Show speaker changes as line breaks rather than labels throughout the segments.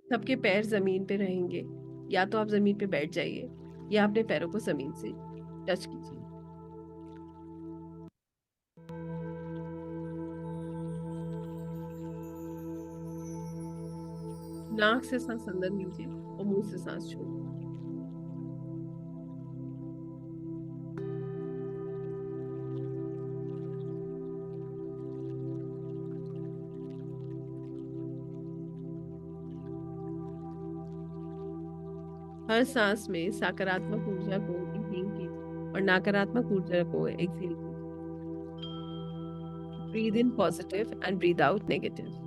सबके पैर जमीन पे रहेंगे। या तो आप जमीन पे बैठ जाइए या अपने पैरों को जमीन से टच कीजिए। नाक से सांस अंदर लीजिए और मुंह से सांस छोड़िए। हर सांस में सकारात्मक ऊर्जा को इनहेल कीजिए और नकारात्मक ऊर्जा को एक्सहेल कीजिए। Breathe in positive and breathe out negative.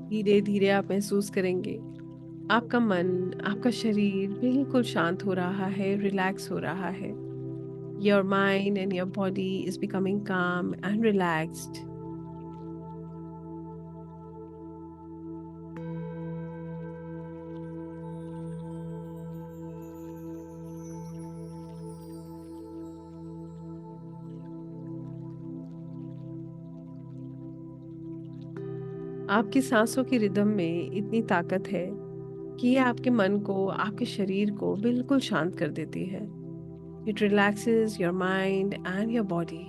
धीरे धीरे आप महसूस करेंगे आपका मन, आपका शरीर बिल्कुल शांत हो रहा है, रिलैक्स हो रहा है। Your mind and your body is becoming काम एंड रिलैक्स्ड। आपकी सांसों की रिदम में इतनी ताकत है कि ये आपके मन को, आपके शरीर को बिल्कुल शांत कर देती है। It relaxes your mind and your body.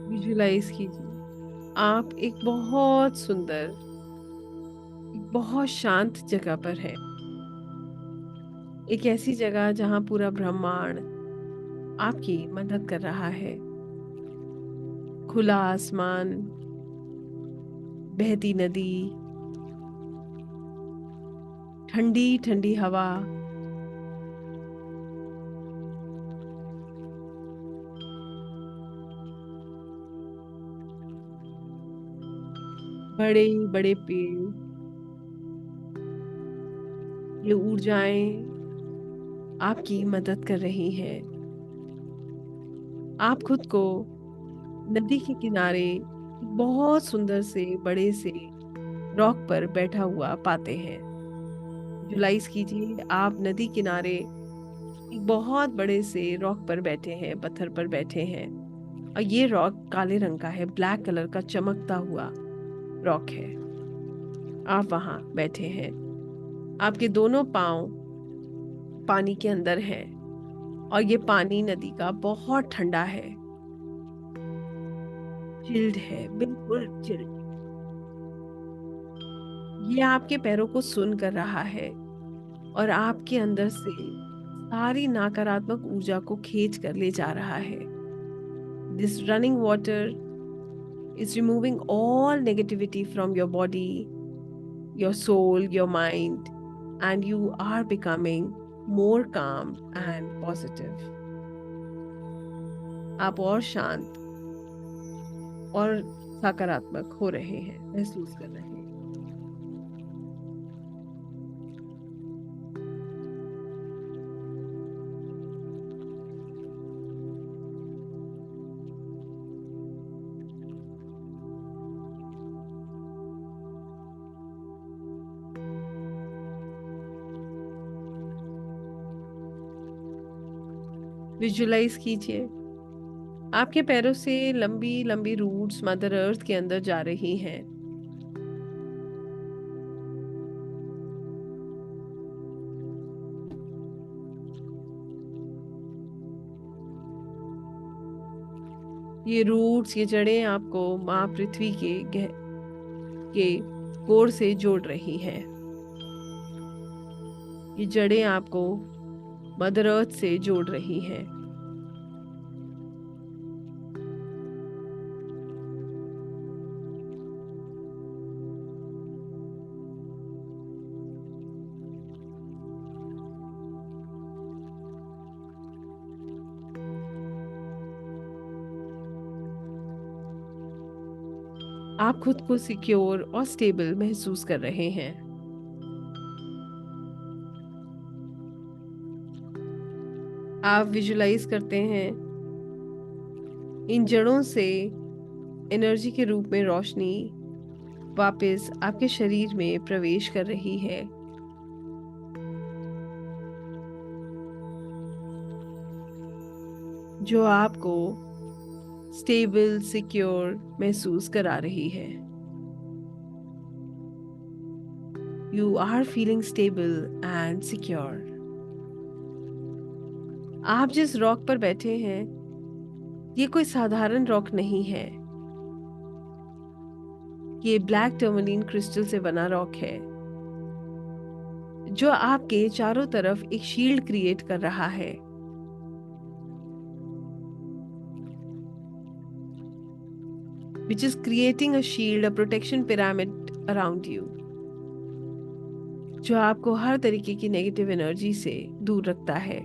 Visualise कीजिए आप एक बहुत सुंदर, एक बहुत शांत जगह पर है। एक ऐसी जगह जहां पूरा ब्रह्मांड आपकी मदद कर रहा है। खुला आसमान, बहती नदी, ठंडी ठंडी हवा, बड़े बड़े पेड़, ये ऊर्जाएं आपकी मदद कर रही हैं। आप खुद को नदी के किनारे एक बहुत सुंदर से बड़े से रॉक पर बैठा हुआ पाते हैं। विजुलाइज कीजिए आप नदी किनारे एक बहुत बड़े से रॉक पर बैठे हैं, पत्थर पर बैठे हैं। और ये रॉक काले रंग का है, ब्लैक कलर का चमकता हुआ रॉक है। आप वहां बैठे हैं। आपके दोनों पांव पानी के अंदर हैं और ये पानी नदी का बहुत ठंडा है, चिल्ड है, बिल्कुल चिल्ड। ये आपके पैरों को सुन कर रहा है और आपके अंदर से सारी नकारात्मक ऊर्जा को खींच कर ले जा रहा है। This running water is removing all negativity from your body, your soul, your mind, and you are becoming more calm and positive. आप और शांत और सकारात्मक हो रहे हैं, महसूस कर रहे हैं। विजुलाइज कीजिए आपके पैरों से लंबी लंबी रूट्स मदर अर्थ के अंदर जा रही हैं। ये रूट्स, ये जड़ें आपको माँ पृथ्वी के कोर से जोड़ रही हैं। ये जड़ें आपको मदर अर्थ से जोड़ रही हैं। आप खुद को सिक्योर और स्टेबल महसूस कर रहे हैं। आप विजुलाइज करते हैं इन जड़ों से एनर्जी के रूप में रोशनी वापस आपके शरीर में प्रवेश कर रही है। जो आपको स्टेबल, सिक्योर महसूस करा रही है। You are feeling stable and secure. आप जिस रॉक पर बैठे हैं, ये कोई साधारण रॉक नहीं है। ये ब्लैक टर्मलिन क्रिस्टल से बना रॉक है, जो आपके चारों तरफ एक शील्ड क्रिएट कर रहा है। Which is creating a shield, a protection pyramid around you, जो आपको हर तरीके की नेगेटिव एनर्जी से दूर रखता है।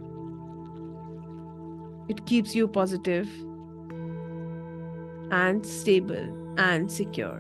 It keeps you positive and stable and secure.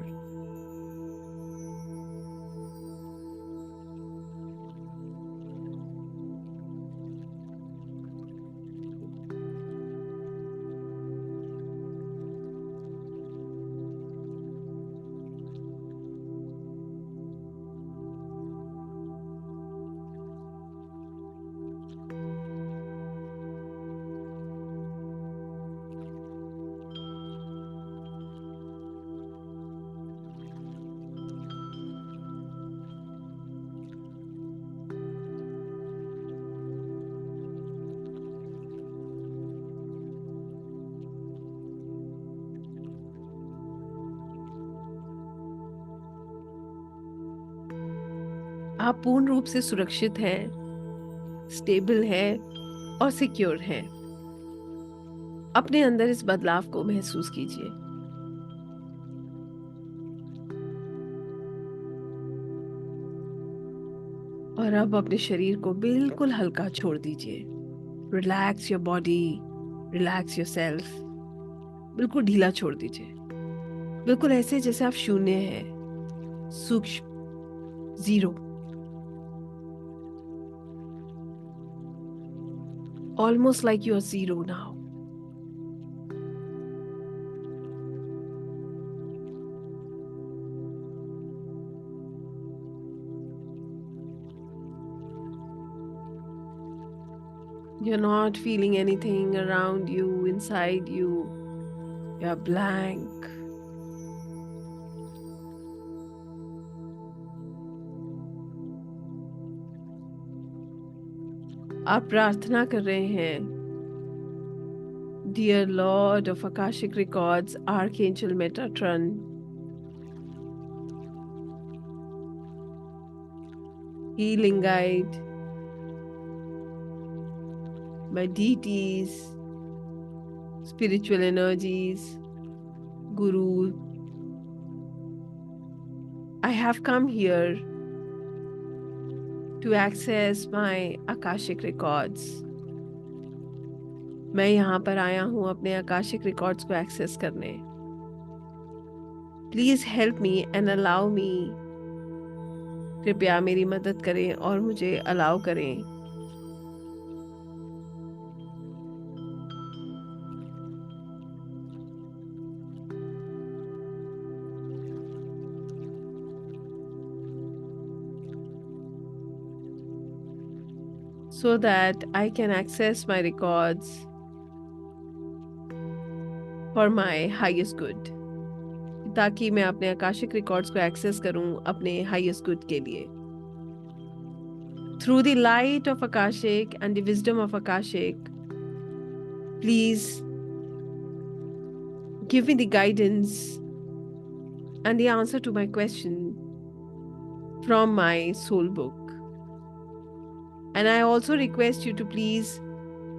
आप पूर्ण रूप से सुरक्षित हैं, स्टेबल हैं और सिक्योर हैं। अपने अंदर इस बदलाव को महसूस कीजिए। और अब अपने शरीर को बिल्कुल हल्का छोड़ दीजिए। Relax your body, relax your self. बिल्कुल ढीला छोड़ दीजिए, बिल्कुल ऐसे जैसे आप शून्य हैं, सूक्ष्म, zero. Almost like you are zero now. You're not feeling anything around you, inside you. You're blank. आप प्रार्थना कर रहे हैं, Dear Lord of Akashic Records, Archangel Metatron, Healing Guide, my deities, spiritual energies, Guru, I have come here to access my Akashic Records. मैं यहाँ पर आया हूँ अपने आकाशिक रिकॉर्ड्स को एक्सेस करने। Please help me and allow me. कृपया मेरी मदद करें और मुझे अलाउ करें। So that I can access my records for my highest good, ताकि मैं अपने आकाशिक रिकॉर्ड्स को एक्सेस करूं अपने हाईएस्ट गुड के लिए। Through the light of Akashic and the wisdom of Akashic, please give me the guidance and the answer to my question from my soul book. And I also request you to please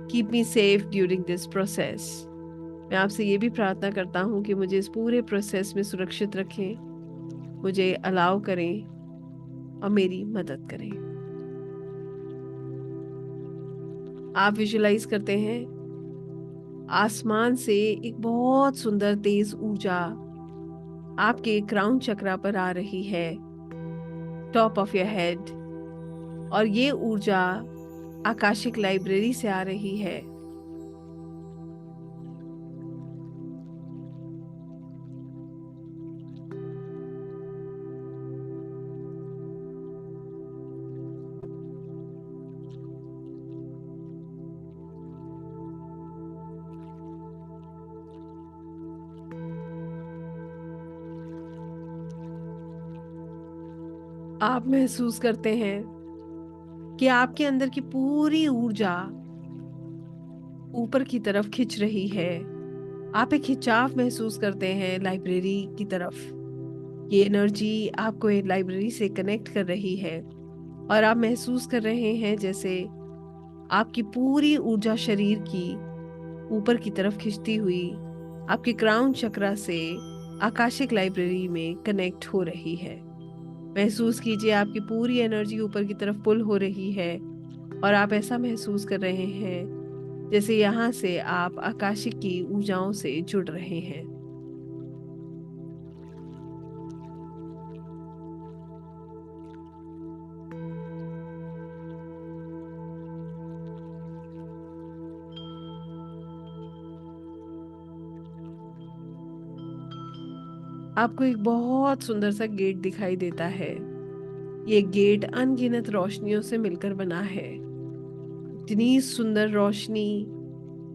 keep me safe during this process. मैं आपसे ये भी प्रार्थना करता हूँ कि मुझे इस पूरे प्रोसेस में सुरक्षित रखें, मुझे अलाउ करें और मेरी मदद करें। आप विजुलाइज करते हैं आसमान से एक बहुत सुंदर तेज ऊर्जा आपके क्राउन चक्रा पर आ रही है, टॉप ऑफ योर हेड, और ये ऊर्जा आकाशिक लाइब्रेरी से आ रही है। आप महसूस करते हैं कि आपके अंदर की पूरी ऊर्जा ऊपर की तरफ खिंच रही है। आप एक खिंचाव महसूस करते हैं लाइब्रेरी की तरफ। ये एनर्जी आपको एक लाइब्रेरी से कनेक्ट कर रही है और आप महसूस कर रहे हैं जैसे आपकी पूरी ऊर्जा शरीर की ऊपर की तरफ खिंचती हुई आपके क्राउन चक्रा से आकाशिक लाइब्रेरी में कनेक्ट हो रही है। महसूस कीजिए आपकी पूरी एनर्जी ऊपर की तरफ पुल हो रही है और आप ऐसा महसूस कर रहे हैं जैसे यहाँ से आप आकाशिक की ऊर्जाओं से जुड़ रहे हैं। आपको एक बहुत सुंदर सा गेट दिखाई देता है। ये गेट अनगिनत रोशनियों से मिलकर बना है। इतनी सुंदर रोशनी,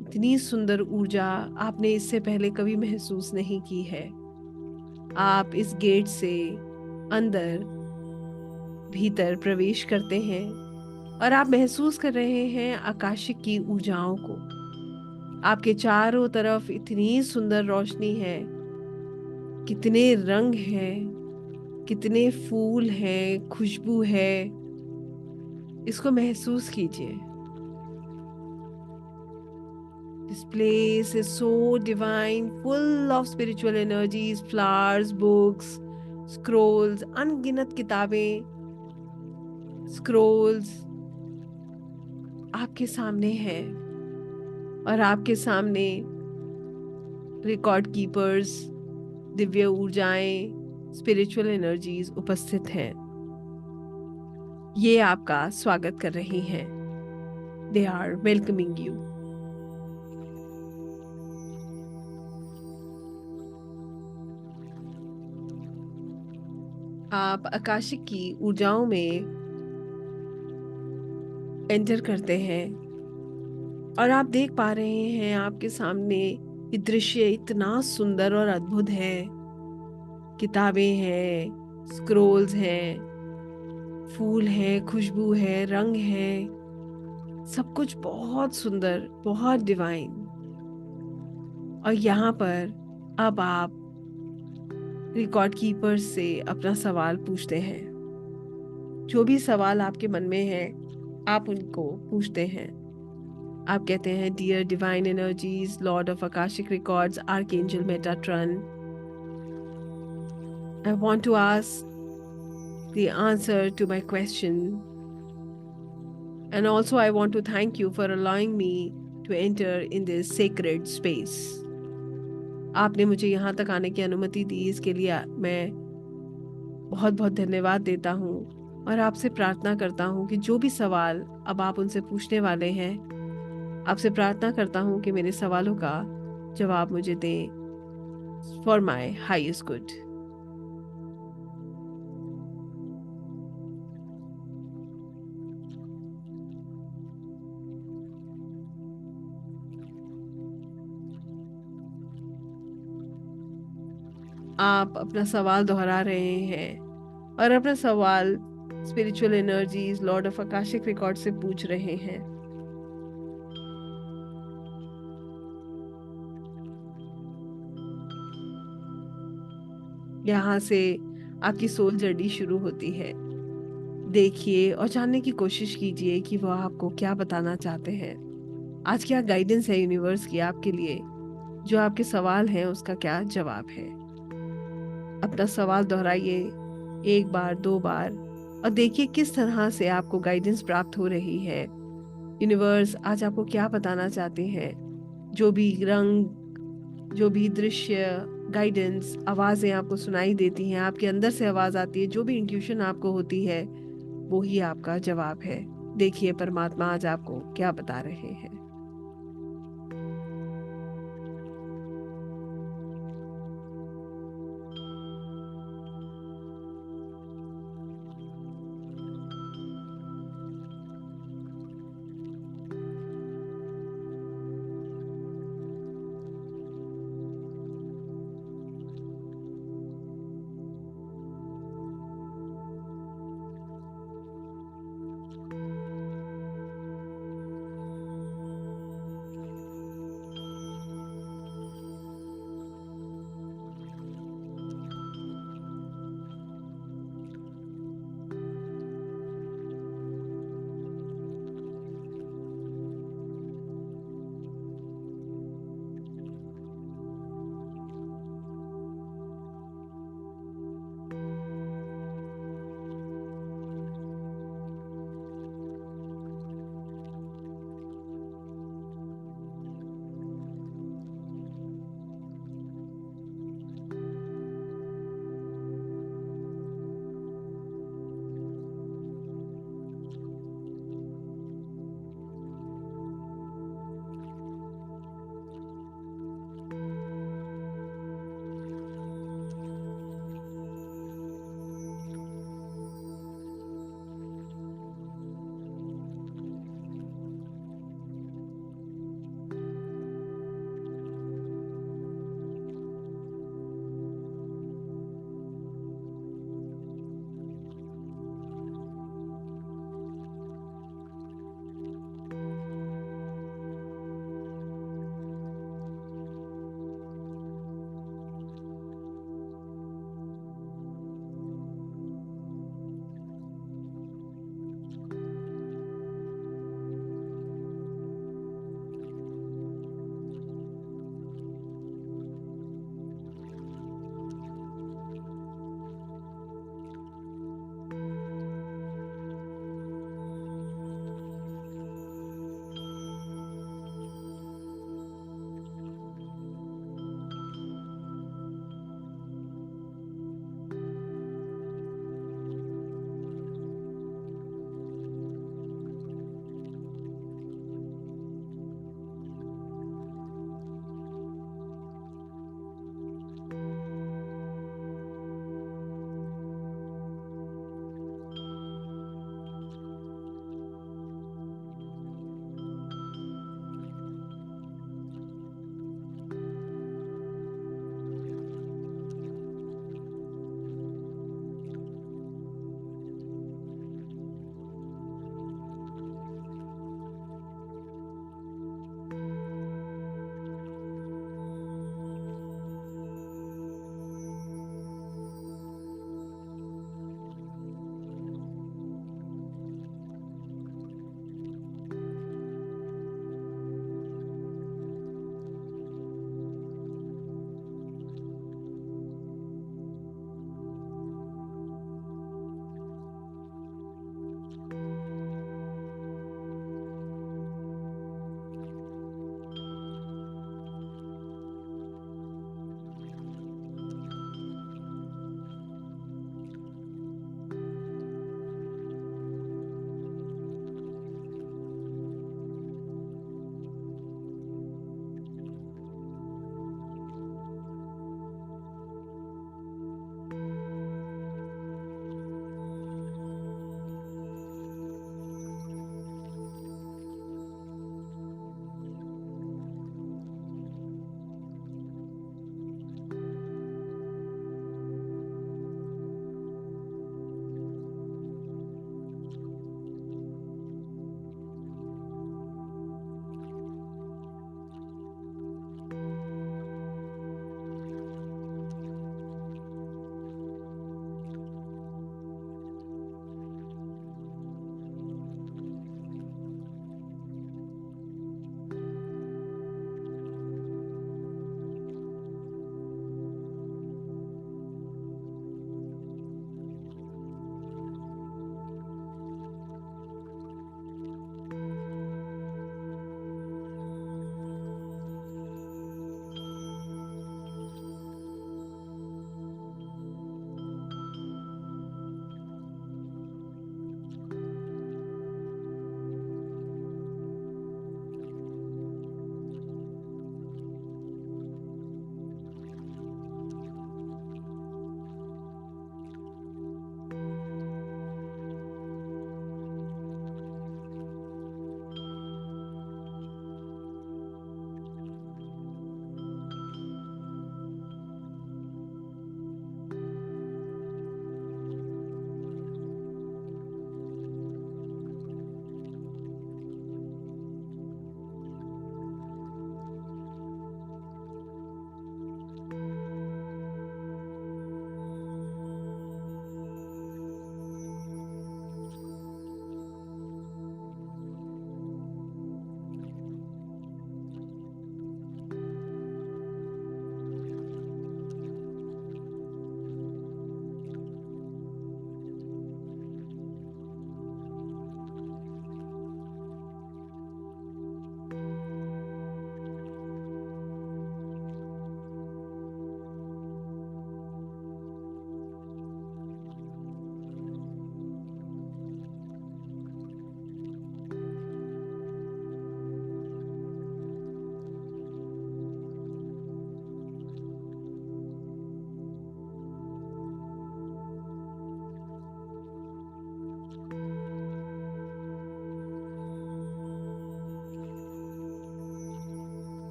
इतनी सुंदर ऊर्जा आपने इससे पहले कभी महसूस नहीं की है। आप इस गेट से अंदर भीतर प्रवेश करते हैं और आप महसूस कर रहे हैं आकाशिक की ऊर्जाओं को। आपके चारों तरफ इतनी सुंदर रोशनी है, कितने रंग हैं, कितने फूल हैं, खुशबू है, इसको महसूस कीजिए। This place is so divine, full of spiritual energies, flowers, books, scrolls, अनगिनत किताबें, scrolls आपके सामने है और आपके सामने record keepers, Divya ऊर्जाएं, spiritual energies उपस्थित हैं। ये आपका स्वागत कर रही हैं। They are welcoming you. आप आकाशिक की ऊर्जाओं में एंटर करते हैं और आप देख पा रहे हैं आपके सामने ये दृश्य इतना सुंदर और अद्भुत है। किताबें हैं, स्क्रोल्स हैं, फूल हैं, खुशबू है, रंग है, सब कुछ बहुत सुंदर, बहुत डिवाइन। और यहाँ पर अब आप रिकॉर्ड कीपर से अपना सवाल पूछते हैं। जो भी सवाल आपके मन में है आप उनको पूछते हैं। आप कहते हैं, dear divine energies, Lord of Akashic records, archangel Metatron, I want to ask the answer to my question, and also I want to thank you for allowing me to enter in this sacred space. आपने मुझे यहाँ तक आने की अनुमति दी, इसके लिए मैं बहुत बहुत धन्यवाद देता हूँ और आपसे प्रार्थना करता हूँ कि जो भी सवाल अब आप उनसे पूछने वाले हैं, आपसे प्रार्थना करता हूँ कि मेरे सवालों का जवाब मुझे दें फॉर माई हाईएस्ट गुड। आप अपना सवाल दोहरा रहे हैं और अपना सवाल spiritual energies, Lord of Akashic record से पूछ रहे हैं। यहाँ से आपकी सोल जर्नी शुरू होती है। देखिए और जानने की कोशिश कीजिए कि वो आपको क्या बताना चाहते हैं। आज क्या गाइडेंस है यूनिवर्स की आपके लिए, जो आपके सवाल हैं उसका क्या जवाब है। अपना सवाल दोहराइए 1 बार 2 बार और देखिए किस तरह से आपको गाइडेंस प्राप्त हो रही है। यूनिवर्स आज आपको क्या बताना चाहते हैं। जो भी रंग, जो भी दृश्य, गाइडेंस, आवाजें आपको सुनाई देती हैं, आपके अंदर से आवाज आती है, जो भी इंट्यूशन आपको होती है, वो ही आपका जवाब है। देखिए परमात्मा आज आपको क्या बता रहे हैं।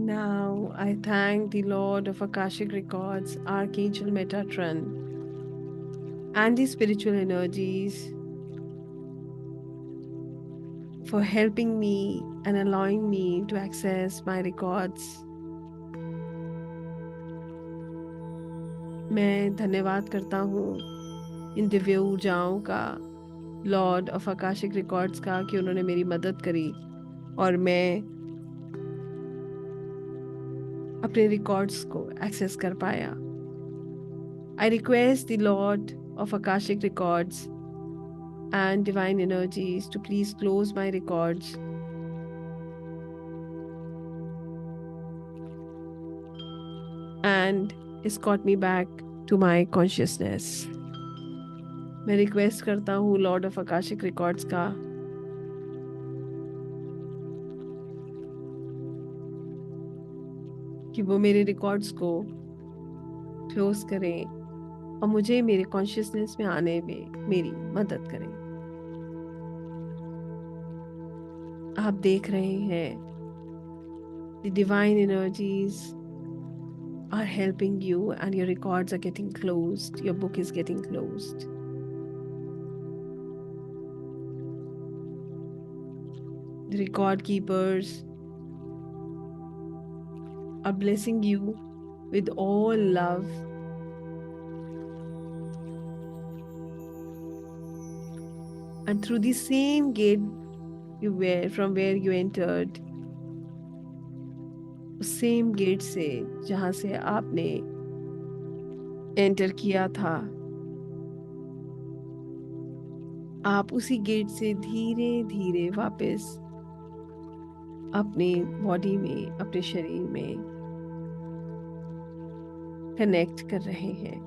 Now I thank the Lord of Akashic Records, Archangel Metatron, and the spiritual energies for helping me and allowing me to access my records. मैं धन्यवाद करता हूँ इन दिव्य ऊर्जाओं का, लॉर्ड ऑफ आकाशिक रिकॉर्ड्स का, कि उन्होंने मेरी मदद करी और मैं अपने रिकॉर्ड्स को एक्सेस कर पाया। I request the Lord of Akashic records and divine energies to please close my records and escort me back to my consciousness. मैं रिक्वेस्ट करता हूँ लॉर्ड ऑफ आकाशिक रिकॉर्ड्स का कि वो मेरे रिकॉर्ड्स को क्लोज करें और मुझे मेरे कॉन्शियसनेस में आने में मेरी मदद करें। आप देख रहे हैं the divine energies are helping you and your records are getting closed, your book is getting closed. The record keepers are blessing you with all love and through the same gate you were from where you entered, same gate से जहां से आपने enter किया था, आप उसी gate से धीरे धीरे वापस अपने बॉडी में, अपने शरीर में कनेक्ट कर रहे हैं।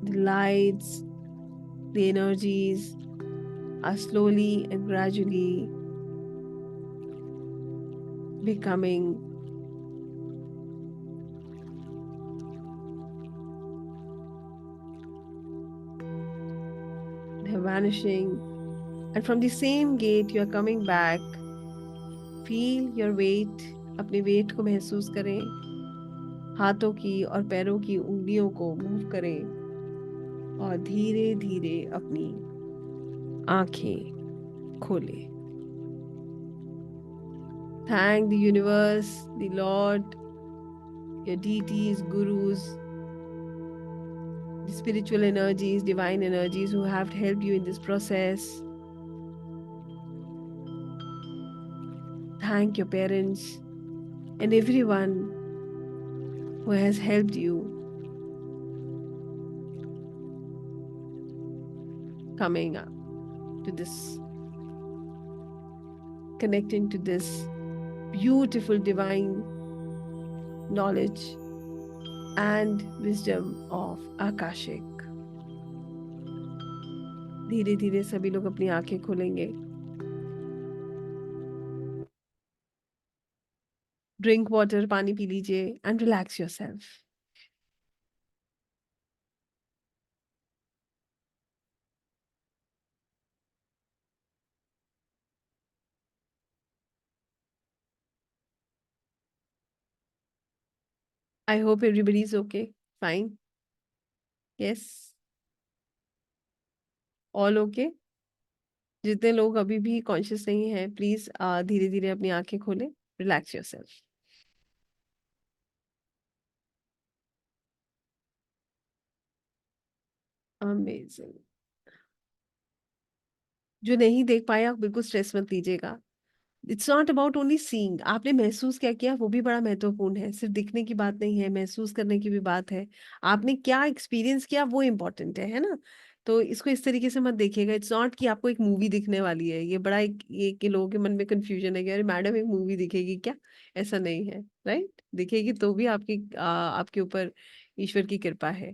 The lights, the energies are slowly and gradually becoming they're vanishing, and from the same gate you are coming back. Feel your weight, अपने वेट को महसूस करें, हाथों की और पैरों की उंगलियों को मूव करें और धीरे धीरे अपनी आंखें खोलें। Thank the universe, the Lord, your deities, gurus, the spiritual energies, divine energies who have helped you in this process. Thank your parents and everyone who has helped you coming up to this, connecting to this beautiful divine knowledge and wisdom of Akashic. धीरे धीरे सभी लोग अपनी आंखें खोलेंगे। Drink water, पानी P लीजिए and relax yourself. I hope everybody is okay. Fine. Yes. All okay. जितने लोग अभी भी कॉन्शियस नहीं है, प्लीज धीरे धीरे अपनी आंखें खोलें, रिलैक्स योरसेल्फ। अमेजिंग। जो नहीं देख पाए आप बिल्कुल स्ट्रेस मत लीजिएगा। It's not about only seeing, आपने महसूस क्या किया वो भी बड़ा महत्वपूर्ण है। सिर्फ दिखने की बात नहीं है, महसूस करने की भी बात है। आपने क्या एक्सपीरियंस किया वो इम्पोर्टेंट है ना। तो इसको इस तरीके से मत देखिएगा। इट्स नॉट कि आपको एक मूवी दिखने वाली है। ये बड़ा एक ये कि लोगों के मन में कंफ्यूजन है कि अरे मैडम एक मूवी दिखेगी क्या। ऐसा नहीं है, राइट। दिखेगी तो भी आपकी आपके ऊपर ईश्वर की कृपा है।